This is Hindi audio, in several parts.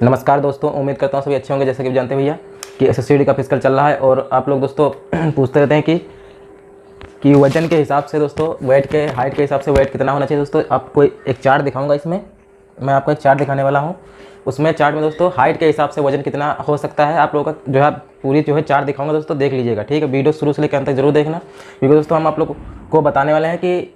नमस्कार दोस्तों, उम्मीद करता हूँ सभी अच्छे होंगे। जैसे कि जानते हैं भैया कि एसएससीडी का फिजिकल चल रहा है और आप लोग दोस्तों पूछते रहते हैं कि वजन के हिसाब से दोस्तों वेट के हाइट के हिसाब से वेट कितना होना चाहिए। दोस्तों आपको एक चार्ट दिखाऊंगा, इसमें मैं आपको एक चार्ट दिखाने वाला हूँ। उसमें चार्ट में दोस्तों हाइट के हिसाब से वजन कितना हो सकता है आप लोगों का जो है पूरी चार्ट दिखाऊंगा दोस्तों, देख लीजिएगा। ठीक है, वीडियो शुरू से लेकर अंत तक जरूर देखना, क्योंकि दोस्तों हम आप लोग को बताने वाले हैं कि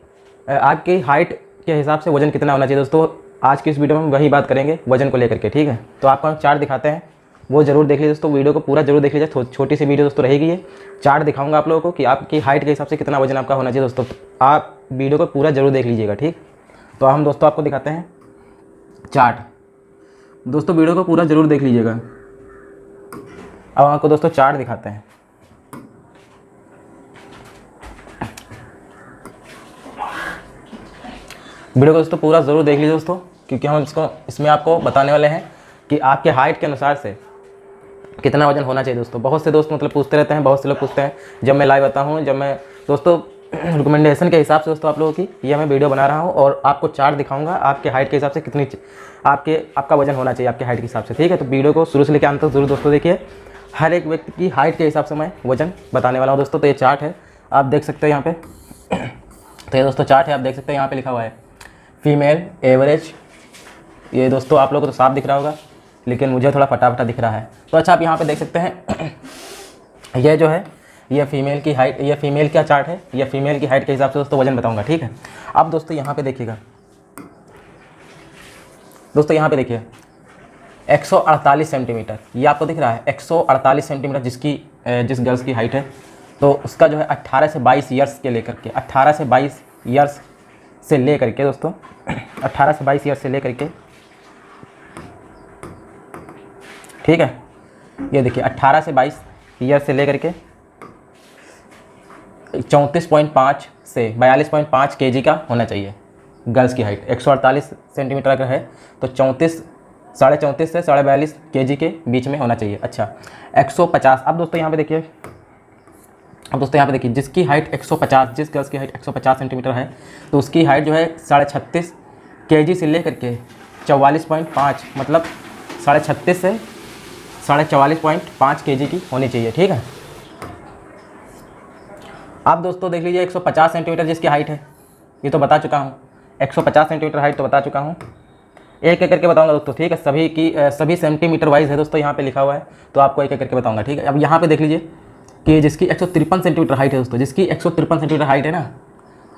आपकी हाइट के हिसाब से वजन कितना होना चाहिए। दोस्तों आज की इस वीडियो में हम वही बात करेंगे वजन को लेकर के। ठीक है, तो आपको हम चार्ट दिखाते हैं, वो जरूर देख लीजिए दोस्तों। वीडियो को पूरा जरूर देख लीजिए, छोटी सी वीडियो दोस्तों रहेगी। ये चार्ट दिखाऊंगा आप लोगों को कि आपकी हाइट के हिसाब से कितना वजन आपका होना चाहिए। दोस्तों आप वीडियो को पूरा जरूर देख लीजिएगा। ठीक, तो हम दोस्तों आपको दिखाते हैं चार्ट। दोस्तों वीडियो को पूरा जरूर देख लीजिएगा। अब आपको दोस्तों चार्ट दिखाते हैं। वीडियो को दोस्तों पूरा ज़रूर देख लीजिए दोस्तों, क्योंकि हम इसमें आपको बताने वाले हैं कि आपके हाइट के अनुसार से कितना वजन होना चाहिए। दोस्तों बहुत से दोस्त मतलब पूछते रहते हैं, बहुत से लोग पूछते हैं जब मैं लाइव आता हूँ, जब मैं दोस्तों रिकमेंडेशन के हिसाब से दोस्तों आप लोगों की ये मैं वीडियो बना रहा हूँ और आपको चार्ट दिखाऊंगा आपके हाइट के हिसाब से कितनी आपका वजन होना चाहिए आपके हाइट के हिसाब से। ठीक है, तो वीडियो को शुरू से लेकर अंत तक जरूर दोस्तों देखिए। हर एक व्यक्ति की हाइट के हिसाब से मैं वजन बताने वाला हूँ दोस्तों। तो ये चार्ट है, आप देख सकते हैं यहाँ पे। तो ये दोस्तों चार्ट है, आप देख सकते हैं यहाँ पे लिखा हुआ है फीमेल एवरेज। ये दोस्तों आप लोगों को तो साफ दिख रहा होगा, लेकिन मुझे थोड़ा फटाफटा दिख रहा है। तो अच्छा, आप यहाँ पे देख सकते हैं ये जो है ये फीमेल की हाइट, ये फीमेल का चार्ट है। ये फीमेल की हाइट के हिसाब से दोस्तों वजन बताऊंगा। ठीक है, अब दोस्तों यहाँ पे देखिएगा, दोस्तों यहाँ पे देखिए 148 सेंटीमीटर, ये आपको दिख रहा है 148 सेंटीमीटर जिस गर्ल्स की हाइट है। तो उसका जो है 18 से 22 ईयर्स के लेकर के 18 से 22 ईयर्स से ले करके दोस्तों 18 से 22 ईयर से ले करके, ठीक है, ये देखिए 18 से 22 ईयर से ले करके 34.5 से 42.5 केजी का होना चाहिए गर्ल्स की हाइट। 148 सेंटीमीटर अगर है तो 34.5 से 42.5 केजी के बीच में होना चाहिए। अच्छा 150, अब दोस्तों यहाँ पे देखिए, जिसकी हाइट 150, जिस गर्ल्स की हाइट 150 सेंटीमीटर है तो उसकी हाइट जो है 36.5 केजी से लेकर के 44.5 मतलब 36.5 से 44.5 केजी की होनी चाहिए। ठीक है, आप दोस्तों देख लीजिए 150 सेंटीमीटर जिसकी हाइट है, ये तो बता चुका हूँ। 150 सेंटीमीटर हाइट तो बता चुका हूँ, एक एक करके बताऊंगा दोस्तों। ठीक है, सभी सेंटीमीटर वाइज है दोस्तों, यहाँ पे लिखा हुआ है, तो आपको एक एक करके बताऊंगा। ठीक है, अब यहाँ पे देख लीजिए कि जिसकी 153 सेंटीमीटर हाइट है दोस्तों, जिसकी 153 सेंटीमीटर हाइट है ना,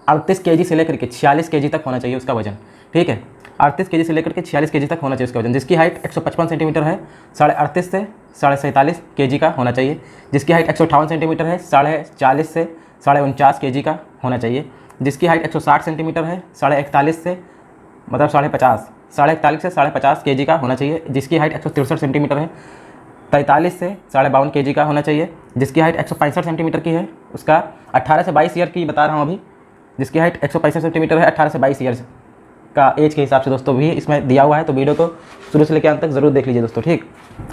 38 केजी से लेकर के 46 केजी तक होना चाहिए उसका वजन। ठीक है, 38 केजी से लेकर के 46 केजी तक होना चाहिए उसका वजन। जिसकी हाइट 155 सेंटीमीटर है 38.5 से 47.5 केजी का होना चाहिए। जिसकी हाइट 158 सेंटीमीटर है 40.5 से 49.5 केजी का होना चाहिए। जिसकी हाइट 160 सेंटीमीटर है 41.5 से मतलब 41.5 से 50 केजी का होना चाहिए। जिसकी हाइट 163 सेंटीमीटर है 43 से 52 केजी का होना चाहिए। जिसकी हाइट 165 सेंटीमीटर की है, उसका 18 से 22 ईयर की बता रहा हूँ अभी। जिसकी हाइट 165 सेंटीमीटर है 18 से 22 ईयर का एज के हिसाब से दोस्तों भी इसमें दिया हुआ है, तो वीडियो को शुरू से लेकर अंत तक जरूर देख लीजिए दोस्तों। ठीक,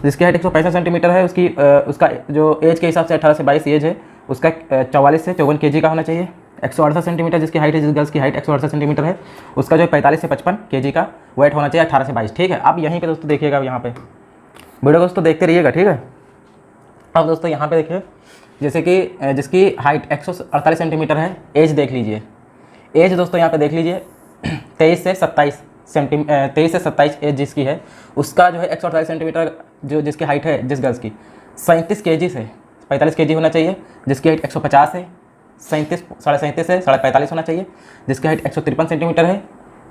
जिसकी हाइट 165 सेंटीमीटर है उसका जो एज के हिसाब से 18 से 22 एज है, उसका 44 से 54 केजी का होना चाहिए। 168 सेंटीमीटर जिसकी हाइट है, जिस गर्ल्स की हाइट 168 सेंटीमीटर है, उसका जो 45 से 55 केजी का वेट होना चाहिए 18 से 22। ठीक है, अब यहीं पे दोस्तों देखिएगा, यहाँ पे वीडियो को दोस्तों देखते रहिएगा। ठीक है, अब दोस्तों यहाँ पे देखिए, जैसे कि जिसकी हाइट 148 सेंटीमीटर है, एज देख लीजिए। एज दोस्तों यहाँ पे देख लीजिए 23 से 27 एज जिसकी है, उसका जो है 148 सेंटीमीटर जो जिसकी हाइट है, जिस गर्ल्स की 37 केजी से 45 केजी होना चाहिए। जिसकी हाइट 150 है 37 से 45 होना चाहिए। जिसकी हाइट 153 सेंटीमीटर है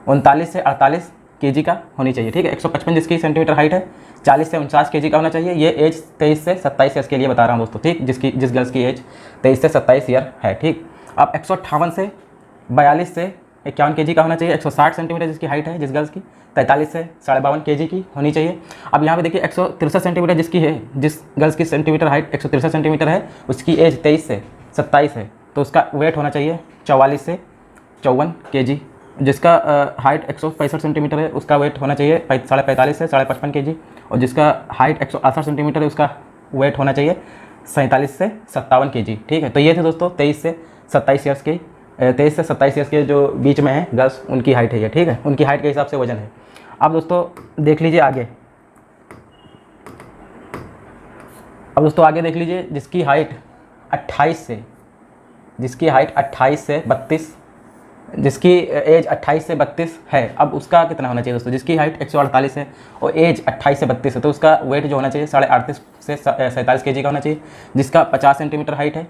39 से 48 केजी का होनी चाहिए। ठीक है, 155 जिसकी सेंटीमीटर हाइट है 40 से 49 केजी का होना चाहिए। ये एज 23 से 27 ईयर के लिए बता रहा हूँ दोस्तों। ठीक, जिस गर्ल्स की एज 23 से 27 ईयर है। ठीक, अब 158 से 42 से 51 केजी का होना चाहिए। 160 सेंटीमीटर जिसकी हाइट है, जिस गर्ल्स की 43 से 52.5 केजी की होनी चाहिए। अब यहाँ पे देखिए 163 सेंटीमीटर जिसकी है, जिस गर्ल्स की सेंटीमीटर हाइट 163 सेंटीमीटर है, उसकी एज 23 से 27 है, तो उसका वेट होना चाहिए 44 से 54 केजी। जिसका हाइट 165 सेंटीमीटर है, उसका वेट होना चाहिए 45 से 55 केजी। और जिसका हाइट 168 सेंटीमीटर है, उसका वेट होना चाहिए 47 से 57 केजी। ठीक है, तो ये थे दोस्तों 23 से 27 ईयर्स के 23 से 27 ईयर्स के जो बीच में है गर्ल्स, उनकी हाइट है ये। ठीक है, उनकी हाइट के हिसाब से वजन है। अब दोस्तों देख लीजिए आगे, अब दोस्तों आगे देख लीजिए, जिसकी हाइट 28 से 32, जिसकी एज 28 से 32 है, अब उसका कितना होना चाहिए दोस्तों? जिसकी हाइट 148 है और एज 28 से 32 है, तो उसका वेट जो होना चाहिए 38.5 से 47 kg का होना चाहिए। जिसका 50 सेंटीमीटर हाइट है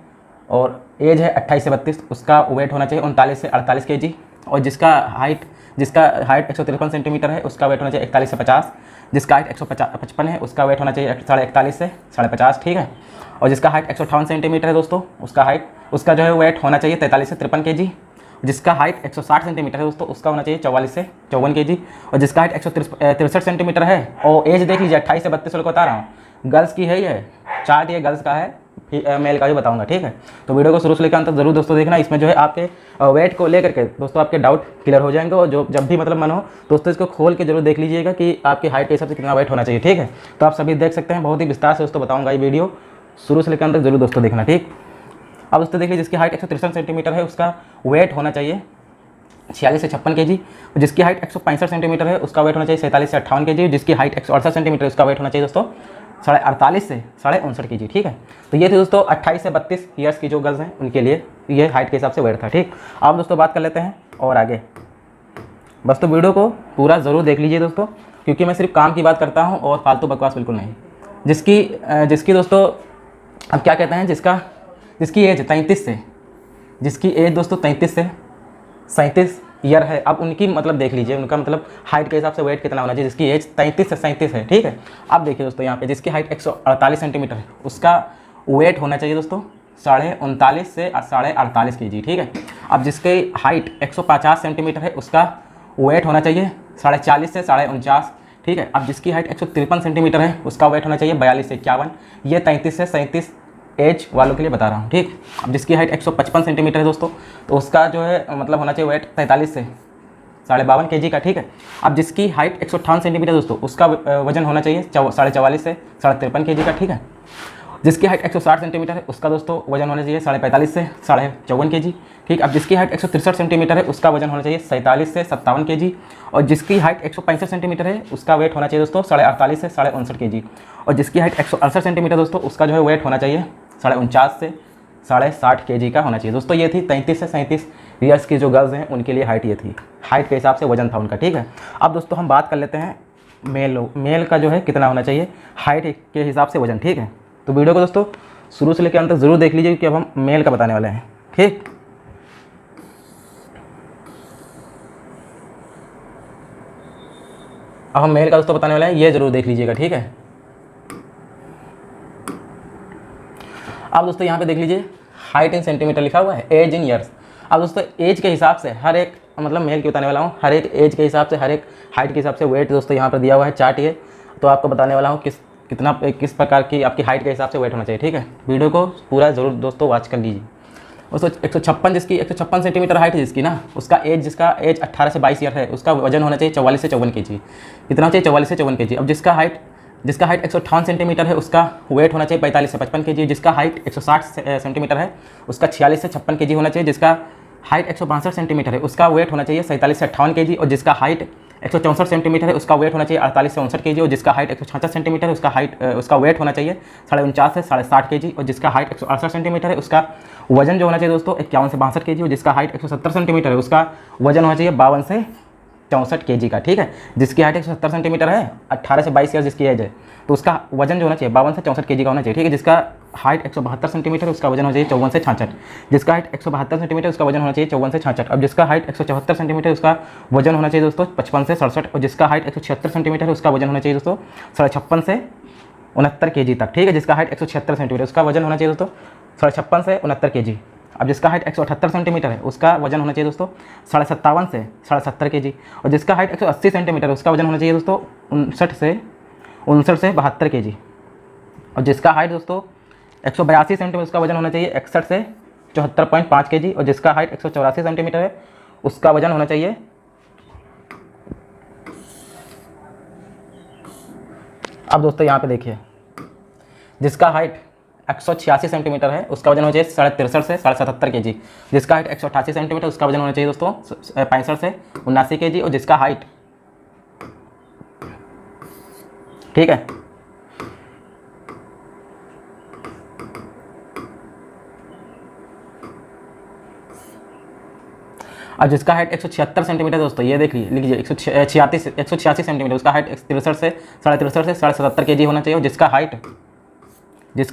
और एज है 28 से 32, उसका वेट होना चाहिए 39 से 48 kg। और जिसका हाइट 153 सेंटीमीटर है, उसका वेट होना चाहिए 41 से 50। जिसका हाइट 155 है, उसका वेट होना चाहिए 41.5 से 50.5, ठीक है। और जिसका हाइट 158 सेंटीमीटर है दोस्तों, उसका जो है वेट होना चाहिए 43 से 53 kg। जिसका हाइट 160 सेंटीमीटर है दोस्तों, उसका होना चाहिए 44 से 54 kg। और जिसका हाइट 163 सेंटीमीटर है और एज देख लीजिए 28 से 32 को बता रहा हूँ, गर्ल्स की है ये चार्ट, ये गर्ल्स का है, मेल का भी बताऊंगा, ठीक है। तो वीडियो को शुरू से लेकर अंत तक जरूर दोस्तों देखना, इसमें जो है आपके वेट को लेकर के दोस्तों आपके डाउट क्लियर हो जाएंगे। और जो जब भी मतलब मन हो दोस्तों इसको खोल के जरूर देख लीजिएगा कि आपकी हाइट के हिसाब से कितना वेट होना चाहिए, ठीक है। तो आप सभी देख सकते हैं, बहुत ही विस्तार से दोस्तों बताऊँगा, ये वीडियो शुरू से लेकर अंत तक जरूर दोस्तों देखना, ठीक। अब दोस्तों देखिए, जिसकी हाइट 163 सेंटीमीटर है, उसका वेट होना चाहिए 46 से 56 kg। जिसकी हाइट 165 सेंटीमीटर है, उसका वेट होना चाहिए 47 से 58 kg। जिसकी हाइट 168 सेंटीमीटर है, उसका वेट होना चाहिए दोस्तों 48.5 से 59.5 kg, ठीक है। तो ये थे दोस्तों 28 से 32 ईयर्स की जो गर्ल्स हैं उनके लिए ये हाइट के हिसाब से वेट था, ठीक। अब दोस्तों बात कर लेते हैं और आगे, बस तो वीडियो को पूरा ज़रूर देख लीजिए दोस्तों, क्योंकि मैं सिर्फ काम की बात करता हूँ और फालतू बकवास बिल्कुल नहीं। जिसकी दोस्तों अब क्या कहते हैं, जिसकी एज 33 से, जिसकी एज दोस्तों 33 से 37 ईयर है, अब उनकी मतलब देख लीजिए, उनका मतलब हाइट के हिसाब से वेट कितना होना चाहिए। जिसकी एज 33 से 37 है, ठीक है। अब देखिए दोस्तों यहाँ पे जिसकी हाइट 148 सेंटीमीटर है, उसका वेट होना चाहिए दोस्तों 39.5 से 48.5 kg, ठीक है। अब जिसकी हाइट 150 सेंटीमीटर है, उसका वेट होना चाहिए 40.5 से 49.5, ठीक है। अब जिसकी हाइट 153 सेंटीमीटर है, उसका वेट होना चाहिए 42 से 51। ये 33 से 37 एज वालों के लिए बता रहा हूँ, ठीक। अब जिसकी हाइट 155 सेंटीमीटर है दोस्तों, तो उसका जो है मतलब होना चाहिए वेट 43 से 52.5 kg का, ठीक है। अब जिसकी हाइट 158 सेंटीमीटर दोस्तों, उसका वजन होना चाहिए 44.5 से 53 kg का, ठीक है। जिसकी हाइट 160 सेंटीमीटर है, उसका दोस्तों वजन होना चाहिए 45.5 से 54 kg, ठीक। अब जिसकी हाइट 163 सेंटीमीटर है, उसका वजन होना चाहिए 47 से 57 kg। और जिसकी हाइट 165 सेंटीमीटर है, उसका वेट होना चाहिए दोस्तों 48 से 59 kg। और जिसकी हाइट 168 सेंटीमीटर दोस्तों, उसका जो है वेट होना चाहिए 49 से 60 kg का होना चाहिए दोस्तों। ये थी 33 से 37 ईयर्स की जो गर्ल्स हैं उनके लिए हाइट, ये थी हाइट के हिसाब से वजन था उनका, ठीक है। अब दोस्तों हम बात कर लेते हैं मेल का जो है कितना होना चाहिए हाइट के हिसाब से वजन, ठीक है। तो वीडियो को दोस्तों शुरू से लेकर अंत तक जरूर देख लीजिए, क्योंकि अब हम मेल का बताने वाले हैं, ठीक। अब हम मेल का दोस्तों बताने वाले हैं, ये जरूर देख लीजिएगा, ठीक है। अब दोस्तों यहाँ पे देख लीजिए, हाइट इन सेंटीमीटर लिखा हुआ है, एज इन ईयर्स। अब दोस्तों एज के हिसाब से हर एक मतलब मेल की बताने वाला हूँ, हर एक एज के हिसाब से, हर एक हाइट के हिसाब से वेट दोस्तों यहाँ पर दिया हुआ है चार्ट ये। तो आपको बताने वाला हूँ किस प्रकार की आपकी हाइट के हिसाब से वेट होना चाहिए, ठीक है। वीडियो को पूरा ज़रूर दोस्तों वॉच कर लीजिए। दोस्तों 156 सेंटीमीटर हाइट है जिसकी ना, जिसका एज 18 से 22 ईयर है, उसका वजन होना चाहिए 44 से 54 kg। कितना चाहिए? 44 से 54 kg। अब जिसका हाइट 158 सेंटीमीटर है, उसका वेट होना चाहिए 45 से 55 kg। जिसका हाइट 160 सेंटीमीटर है, उसका 46 से 56 kg होना चाहिए। जिसका हाइट 162 सेंटीमीटर है, उसका वेट होना चाहिए 47 से 58 kg। और जिसका हाइट 164 सेंटीमीटर है, उसका वेट होना चाहिए 48 से 59 kg। और जिसका हाइट 166 सेंटीमीटर है, उसका वेट होना चाहिए 49.5 से 60 kg। और जिसका हाइट 168 सेंटीमीटर है, उसका वजन जो होना चाहिए दोस्तों 51 से 62 kg। और जिसका हाइट 170 सेंटीमीटर है, उसका वजन होना चाहिए 52 से 64 kg का, ठीक है। जिसकी हाइट 170 सेंटीमीटर है, 18 से 22 ईयर जिसकी एज है, तो उसका वजन जो होना चाहिए 52 से 64 kg का होना चाहिए, ठीक है। जिसका हाइट 172 सेंटीमीटर है, उसका वजन होना चाहिए 54 से 66। जिसका हाइट 172 सेंटीमीटर, उसका वजन होना चाहिए 54 से 66। अब जिसका हाइट 174 सेंटीमीटर, उसका वजन होना चाहिए दोस्तों 55 से 67। और जिसका हाइट 176 सेंटीमीटर है, उसका वजन होना चाहिए दोस्तों 56 से 69 kg तक, ठीक है। जिसका हाइट 176 सेंटीमीटर, उसका वजन होना चाहिए दोस्तों 56 से 69 kg। अब जिसका हाइट 178 सेंटीमीटर है, उसका वजन होना चाहिए दोस्तों 57.5 से 70 kg। और जिसका हाइट 180 सेंटीमीटर, उसका वजन होना चाहिए दोस्तों 59 से 72 kg। और जिसका हाइट दोस्तों 182 सेंटीमीटर, उसका वजन होना चाहिए 61 से 74.5 kg। और जिसका हाइट 184 सेंटीमीटर है, उसका वजन होना चाहिए अब दोस्तों यहाँ पे देखिए, जिसका हाइट 186 सेंटीमीटर है, उसका वजन होना चाहिए 63.5 से 77 kg। जिसका हाइट 188 सेंटीमीटर, उसका वजन होना चाहिए दोस्तों 65 से 79 kg। और जिसका हाइट, ठीक है, और जिसका हाइट 176 सेंटीमीटर दोस्तों, ये देख लीजिए 186 सेंटीमीटर, उसका हाइट 63 से 77 kg होना चाहिए। और जिसका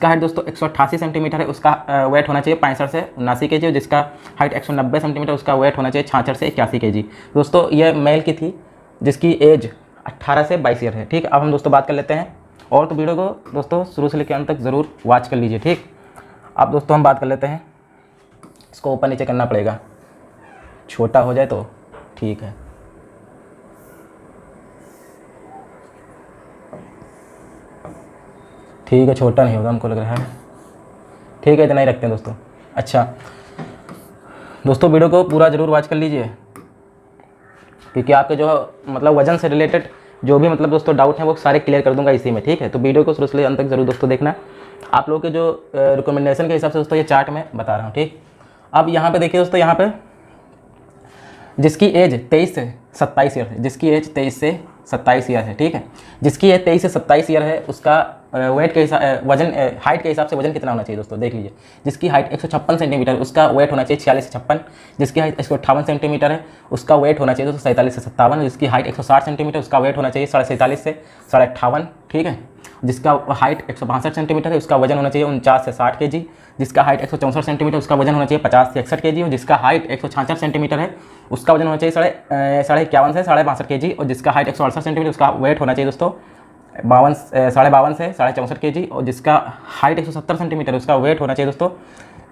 हाइट दोस्तों 188 सेंटीमीटर है, उसका वेट होना चाहिए 65 से 79 kg। और जिसका हाइट 190 सेंटीमीटर, उसका वेट होना चाहिए 66 से 81 kg। दोस्तों ये मेल की थी जिसकी एज 18 से 22 ईयर है। ठीक, अब हम दोस्तों बात कर लेते हैं, और तो वीडियो को दोस्तों शुरू से लेकर अंत तक ज़रूर वॉच कर लीजिए। ठीक, अब दोस्तों हम बात कर लेते हैं, इसको ऊपर नीचे करना पड़ेगा, छोटा हो जाए तो ठीक है। ठीक है, छोटा नहीं होगा हमको लग रहा है। ठीक है, इतना ही रखते हैं दोस्तों। अच्छा दोस्तों, वीडियो को पूरा ज़रूर वॉच कर लीजिए, क्योंकि आपके जो मतलब वजन से रिलेटेड जो भी मतलब दोस्तों डाउट है वो सारे क्लियर कर दूंगा इसी में। ठीक है, तो वीडियो को शुरू से अंत तक जरूर दोस्तों देखना। आप लोगों के जो रिकमेंडेशन के हिसाब से दोस्तों ये चार्ट में बता रहा हूँ। ठीक, अब यहाँ पे देखिए दोस्तों, यहाँ पे जिसकी एज 23 से 27 ईयर है, जिसकी एज 23 से 27 ईयर है। ठीक है, जिसकी एज 23 से 27 ईयर है, उसका वेट के हिसाब वजन हाइट के हिसाब से वजन कितना होना चाहिए दोस्तों, देख लीजिए। जिसकी हाइट 156 सेंटीमीटर, उसका वेट होना चाहिए 46 से 56। जिसकी हाइट 158 सेंटीमीटर है, उसका वेट होना चाहिए दोस्तों 47 से 57। जिसकी हाइट 160 सेंटीमीटर, उसका वेट होना चाहिए 47.5 से 58.5। ठीक है, जिसका हाइट 162 सेंटीमीटर है, उसका वजन होना चाहिए 49 से 60 kg। जिसका हाइट 164 सेंटीमीटर, उसका वजन होना चाहिए 50 से 61 kg। और जिसका हाइट 166 सेंटीमीटर है, उसका वजन होना चाहिए 51 से 62 kg। और जिसका हाइट 168 सेंटीमीटर, उसका वेट होना चाहिए दोस्तों 52 से 64 kg। और जिसका हाइट 170 सेंटीमीटर, उसका वेट होना चाहिए दोस्तों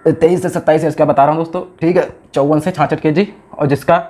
23 से 27 ईयर्स का बता रहा हूँ दोस्तों। ठीक है, 54 से 66 kg। और जिसका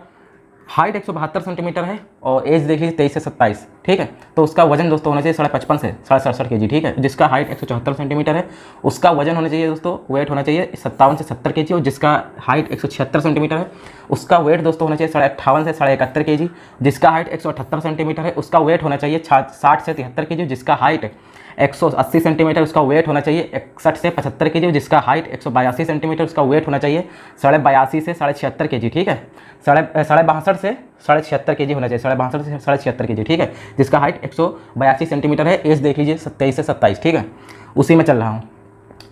हाइट 172 सेंटीमीटर है और एज देख लीजिए 23 से 27। ठीक है, तो उसका वजन दोस्तों होना चाहिए 55 से 67 kg। ठीक है, जिसका हाइट 174 सेंटीमीटर है, उसका वजन होना चाहिए दोस्तों, वेट होना चाहिए 57 से 70 kg। और जिसका हाइट 176 सेंटीमीटर है, उसका वेट दोस्तों होना चाहिए 58 से 71 kg। जिसका हाइट 178 सेंटीमीटर है, उसका वेट होना चाहिए 60 से 73 kg। जिसका हाइट 180 सेंटीमीटर, उसका वेट होना चाहिए 61 से 75 kg। जिसका हाइट 182 सेंटीमीटर, उसका वेट होना चाहिए 82.5 से 76 kg। ठीक है, 62.5 से 76 kg होना चाहिए, 62 से 76 kg। ठीक है, जिसका हाइट 182 सेंटीमीटर है, एज देख लीजिए 23 से 27। ठीक है, उसी में चल रहा हूँ।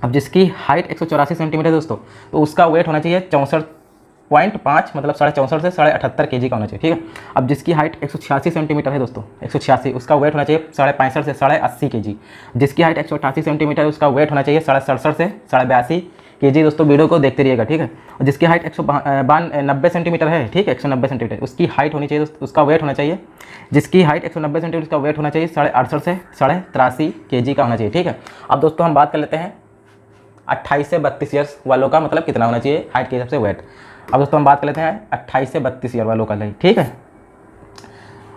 अब जिसकी हाइट 184 सेंटीमीटर दोस्तों, तो उसका वेट होना चाहिए 64.5 मतलब 64.5 से 78 kg का होना चाहिए। ठीक है, अब जिसकी हाइट 186 सेंटीमीटर है दोस्तों, 186, उसका वेट होना चाहिए 65.5 से 80 kg। जिसकी हाइट 188 सेंटीमीटर, उसका वेट होना चाहिए 67 से 82 kg। दोस्तों वीडियो को देखते रहिएगा। ठीक है, और जिसकी हाइट 190 सेंटीमीटर है, ठीक है 190 सेंटीमीटर, उसकी हाइट होनी चाहिए दोस्तों, उसका वेट होना चाहिए, जिसकी हाइट 190 सेंटीमीटर, उसका वेट होना चाहिए 68 से 83 kg का होना चाहिए। ठीक है, अब दोस्तों हम बात कर लेते हैं 28 से 32 ईयर्स वालों का मतलब कितना होना चाहिए हाइट के हिसाब से वेट। अब दोस्तों हम बात कर लेते हैं 28 से 32 ईयर वालों का लिए। ठीक है,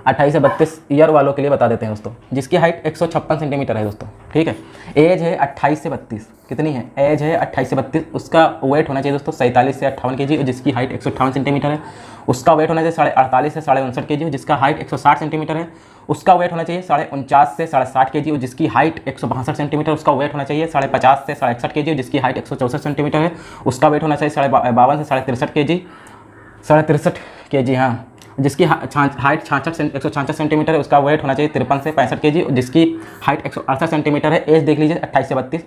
28 से 32 ईयर वालों के लिए बता देते हैं दोस्तों। जिसकी हाइट 156 सेंटीमीटर है दोस्तों। ठीक है, एज है 28 से 32, कितनी है एज है 28 से 32। उसका वेट होना चाहिए दोस्तों 47 से 58 kg। और जिसकी हाइट 158 सेंटीमीटर है, उसका वेट होना चाहिए 48 से 59 kg। जिसका हाइट 160 सेंटीमीटर है, उसका वेट होना चाहिए 49 से 60 kg। और जिसकी हाइट 162 सेंटीमीटर, उसका वेट होना चाहिए 50 से 61 kg। और जिसकी हाइट 164 सेंटीमीटर है, उसका वेट होना चाहिए 52 से 63 kg, 63 kg। हाँ, जिसकी हाइट 166 सेंटीमीटर है, उसका वेट होना चाहिए 53 से 65 kg। और जिसकी हाइट 168 सेंटीमीटर है, एज देख लीजिए 28 से 32,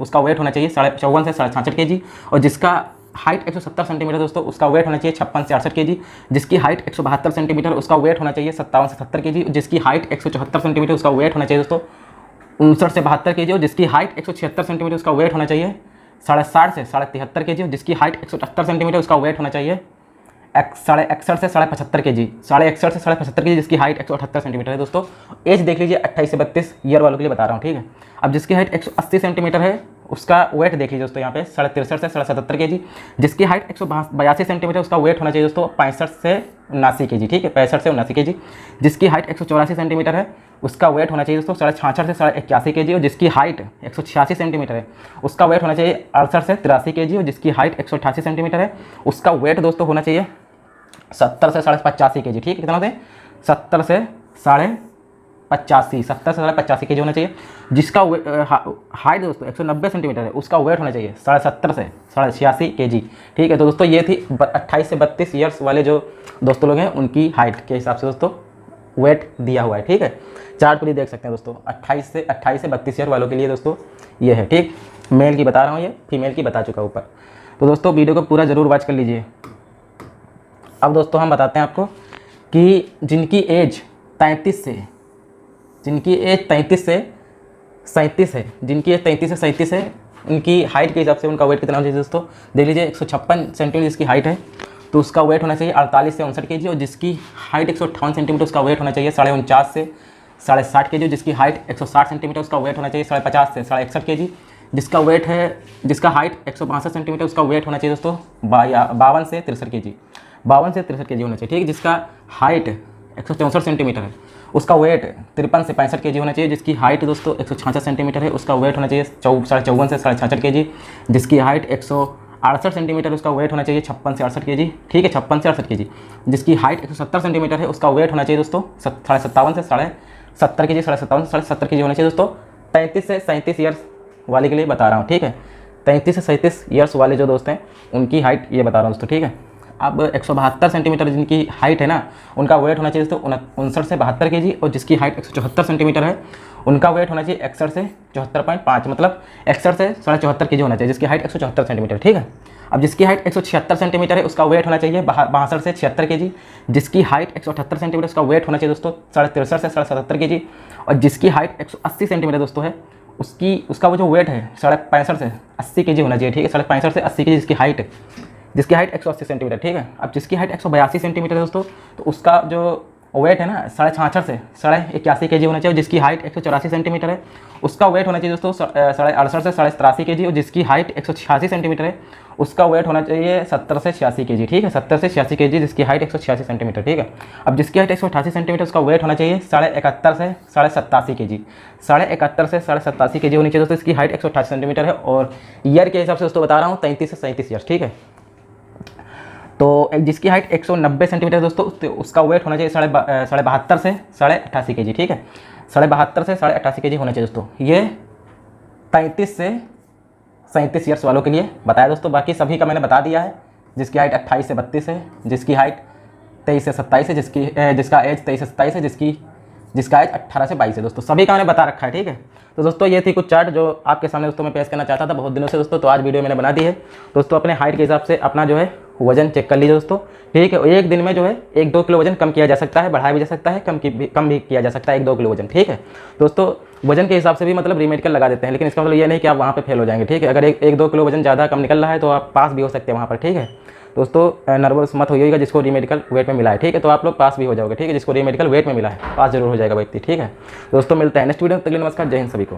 उसका वेट होना चाहिए 54 से 66 kg। और जिसका हाइट 170 सेंटीमीटर दोस्तों, उसका वेट होना चाहिए 56 से 68 kg। जिसकी हाइट 172 सेंटीमीटर, उसका वेट होना चाहिए 57 से 70 kg। जिसकी हाइट 174 सेंटीमीटर, उसका वेट होना चाहिए दोस्तों 59 से 72 kg। और जिसकी हाइट 176 सेंटीमीटर, उसका वेट होना चाहिए 60 से 73 kg। और जिसकी हाइट 178 सेंटीमीटर, उसका वेट होना चाहिए 61 से 75 kg, 61 से 75 kg। जिसकी हाइट 178 सेंटीमीटर है दोस्तों। एज देख लीजिए 28 से 32 ईयर वालों के लिए बता रहा हूँ। ठीक है, अब जिसकी हाइट 180 सेंटीमीटर है, उसका वेट देख लीजिए दोस्तों यहाँ पे 63 से 77 kg। जिसकी हाइट 182 सेंटीमीटर, उसका वेट होना चाहिए दोस्तों 65 से 79 kg। ठीक है, 65 से 79 kg। जिसकी हाइट 184 सेंटीमीटर है, उसका वेट होना चाहिए दोस्तों 66 से 81 kg। और जिसकी हाइट 186 सेंटीमीटर है, उसका वेट होना चाहिए 68 से 83 kg। और जिसकी हाइट 188 सेंटीमीटर है, उसका वेट दोस्तों होना चाहिए 70 से 85 kg। ठीक है, कितना होते हैं 70 से 85 kg होना चाहिए। जिसका हाइट दोस्तों 190 सेंटीमीटर है, उसका वेट होना चाहिए 70 से 86 kg। ठीक है, तो दोस्तों ये थी 28 से 32 ईयर्स वाले जो दोस्तों लोग हैं उनकी हाइट के हिसाब से दोस्तों वेट दिया हुआ है। ठीक है, चार्ट पर ही देख सकते हैं दोस्तों 28 से 32 ईयर वालों के लिए दोस्तों ये है। ठीक, मेल की बता रहा हूँ, ये फीमेल की बता चुका ऊपर। तो दोस्तों वीडियो को पूरा ज़रूर वॉच कर लीजिए। अब दोस्तों हम बताते हैं आपको कि जिनकी एज 33 से जिनकी एज 33 से 37 है, जिनकी एज 33 से 37 है, उनकी हाइट के हिसाब से उनका वेट कितना होना चाहिए दोस्तों? देख लीजिए 156 सेंटीमीटर जिसकी हाइट है तो उसका वेट होना चाहिए 48 से 59 kg, और जिसकी हाइट 158 सेंटीमीटर उसका वेट होना चाहिए 49.5 से 60 kg, जिसकी हाइट 160 सेंटीमीटर उसका वेट होना चाहिए 50 से 61 kg, जिसका वेट है जिसका हाइट 162 सेंटीमीटर उसका वेट होना चाहिए दोस्तों 52 से 63 kg, 52 से 63 kg होना चाहिए, ठीक है। जिसका हाइट 164 सेंटीमीटर है उसका वेट 53 से 65 kg होना चाहिए, जिसकी हाइट दोस्तों 166 सेंटीमीटर है उसका वेट होना चाहिए 54 से 66 kg, जिसकी हाइट 168 सेंटीमीटर उसका वेट होना चाहिए 56 से 68 kg, ठीक है, 56 से 68 kg, जिसकी हाइट 170 सेंटीमीटर है उसका वेट होना चाहिए दोस्तों 57 से 70 kg, 57 से 70 kg होना चाहिए दोस्तों। 33 से 37 ईयर्स वाले के लिए बता रहा हूँ, ठीक है, 33 से 37 ईयर्स वाले जो दोस्त हैं उनकी हाइट ये बता रहा हूँ दोस्तों, ठीक है। अब 172 सेंटीमीटर जिनकी हाइट है ना उनका वेट होना चाहिए दोस्तों 59 से 72 kg, और जिसकी हाइट 174 सेंटीमीटर है उनका वेट होना चाहिए 61 से 74.5, मतलब 61 से 74.5 kg होना चाहिए, जिसकी हाइट 174 सेंटीमीटर, ठीक है। अब जिसकी हाइट 176 सेंटीमीटर है उसका वेट होना चाहिए 62 से 76 kg, जिसकी हाइट 178 सेंटीमीटर उसका वेट होना चाहिए दोस्तों 63 से 77 kg, और जिसकी हाइट 180 सेंटीमीटर दोस्तों है उसका वो जो वेट है 65 से 80 kg होना चाहिए, ठीक है, 65 से 80 kg जिसकी हाइट 180 सेंटीमीटर, ठीक है। अब जिसकी हाइट 182 सेंटीमीटर है दोस्तों तो उसका जो वेट है ना 66.5 से 81 kg होना चाहिए, जिसकी हाइट 184 सेंटीमीटर है उसका वेट होना चाहिए दोस्तों 68 से 83 kg, और जिसकी हाइट 186 सेंटीमीटर है उसका वेट होना चाहिए 70 से 86 kg, ठीक है, 70 से 86 kg, जिसकी हाइट 186 सेंटीमीटर, ठीक है। अब जिसकी हाइट 188 सेंटीमीटर उसका वेट होना चाहिए 71 से 87 kg, 71 से 87 kg होनी चाहिए दोस्तों, इसकी हाइट 188 सेंटीमीटर है, और ईयर के हिसाब से दोस्तों बता रहा हूँ 33 से 37 ईयर्स, ठीक है। तो जिसकी हाइट 190 सेंटीमीटर दोस्तों तो उसका वेट होना चाहिए 72 से 88 kg, ठीक है, 72 से 88 kg होना चाहिए दोस्तों। ये 33 से 37 ईयर्स वालों के लिए बताया दोस्तों, बाकी सभी का मैंने बता दिया है। जिसकी हाइट 28 से 32 है, जिसकी हाइट 23 से 27 है, जिसका एज 23 से 27 है, जिसका एज 18 से 22 है दोस्तों, सभी का मैंने बता रखा है, ठीक है। तो दोस्तों ये थी कुछ चार्ट जो आपके सामने दोस्तों मैं पेश करना चाहता था बहुत दिनों से दोस्तों, तो आज वीडियो मैंने बना दी है दोस्तों। अपने हाइट के हिसाब से अपना जो है वजन चेक कर लीजिए दोस्तों, ठीक है। एक दिन में जो है 1-2 किलो वजन कम किया जा सकता है, बढ़ाया भी जा सकता है, कम भी किया जा सकता है 1-2 किलो वजन, ठीक है दोस्तों। वजन के हिसाब से भी मतलब रीमेडिकल लगा देते हैं, लेकिन इसका मतलब ये नहीं कि आप वहाँ पे फेल हो जाएंगे, ठीक है। अगर 1-2 किलो वजन ज़्यादा कम निकल रहा है तो आप पास भी हो सकते हैं वहाँ पर, ठीक है दोस्तों। नर्वस मत होइएगा, जिसको रीमेडिकल वेट में मिला है, ठीक है, तो आप लोग पास भी हो जाओगे, ठीक है। जिसको रीमेडिकल वेट में मिला है पास जरूर हो जाएगा व्यक्ति, ठीक है दोस्तों। मिलते हैं नेक्स्ट वीडियो में, तक के लिए नमस्कार, जय हिंद सभी को।